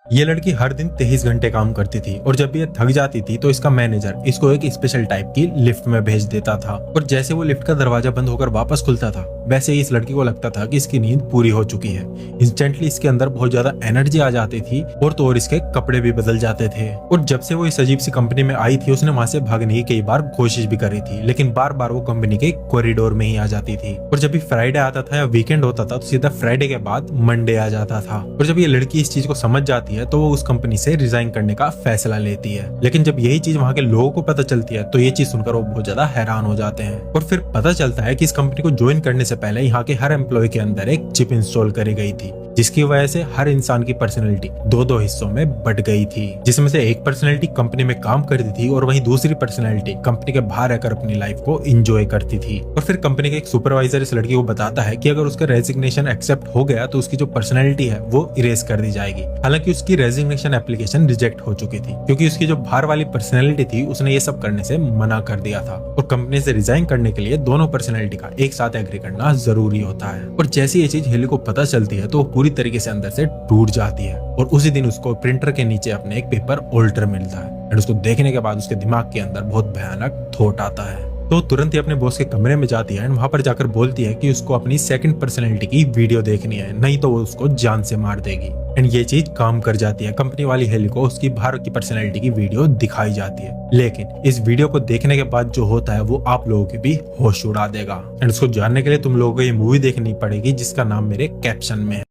ये लड़की हर दिन 23 घंटे काम करती थी और जब ये थक जाती थी तो इसका मैनेजर इसको एक स्पेशल टाइप की लिफ्ट में भेज देता था और जैसे वो लिफ्ट का दरवाजा बंद होकर वापस खुलता था वैसे ही इस लड़की को लगता था कि इसकी नींद पूरी हो चुकी है। इंस्टेंटली इसके अंदर बहुत ज्यादा एनर्जी आ जाती थी और तो और इसके कपड़े भी बदल जाते थे। और जब से वो इस अजीब सी कंपनी में आई थी उसने वहां से भागने की कई बार कोशिश भी करी थी, लेकिन बार बार वो कंपनी के कॉरिडोर में ही आ जाती थी। और जब भी फ्राइडे आता था या वीकेंड होता था तो सीधा फ्राइडे के बाद मंडे आ जाता था। और जब ये लड़की इस चीज को समझ जाती है तो वो उस कंपनी से रिजाइन करने का फैसला लेती है। लेकिन जब यही चीज वहां के लोगों को पता चलती है तो ये चीज सुनकर वो बहुत ज्यादा हैरान हो जाते हैं। और फिर पता चलता है कि इस कंपनी को ज्वाइन करने से पहले यहाँ के हर एम्प्लॉय के अंदर एक चिप इंस्टॉल करी गई थी, जिसकी वजह से हर इंसान की पर्सनैलिटी दो दो हिस्सों में बट गई थी, जिसमें से एक पर्सनैलिटी कंपनी में काम करती थी और वहीं दूसरी पर्सनैलिटी कंपनी के बाहर रहकर अपनी लाइफ को एंजॉय करती थी। और फिर कंपनी का एक सुपरवाइजर इस लड़की को बताता है कि अगर उसका रेजिग्नेशन एक्सेप्ट हो गया तो उसकी जो पर्सनैलिटी है वो इरेज कर दी जाएगी। हालांकि उसकी रेजिग्नेशन एप्लीकेशन रिजेक्ट हो चुकी थी क्योंकि उसकी जो बाहर वाली पर्सनैलिटी थी उसने ये सब करने से मना कर दिया था। और कंपनी से रिजाइन करने के लिए दोनों पर्सनैलिटी का एक साथ एग्री करना जरूरी होता है। और जैसे ये चीज हेली को पता चलती है तो वो पूरी तरीके से अंदर से टूट जाती है और उसी दिन उसको प्रिंटर के नीचे अपने एक पेपर ऑल्टर मिलता है। और उसको देखने के बाद उसके दिमाग के अंदर बहुत भयानक थॉट आता है तो तुरंत ही अपने बॉस के कमरे में जाती है एंड वहां पर जाकर बोलती है कि उसको अपनी सेकंड पर्सनैलिटी की वीडियो देखनी है, नहीं तो वो उसको जान से मार देगी। एंड ये चीज काम कर जाती है। कंपनी वाली हेली को उसकी बाहर की पर्सनैलिटी की वीडियो दिखाई जाती है, लेकिन इस वीडियो को देखने के बाद जो होता है वो आप लोगों के भी होश उड़ा देगा। एंड उसको जानने के लिए तुम लोगों को ये मूवी देखनी पड़ेगी जिसका नाम मेरे कैप्शन में है।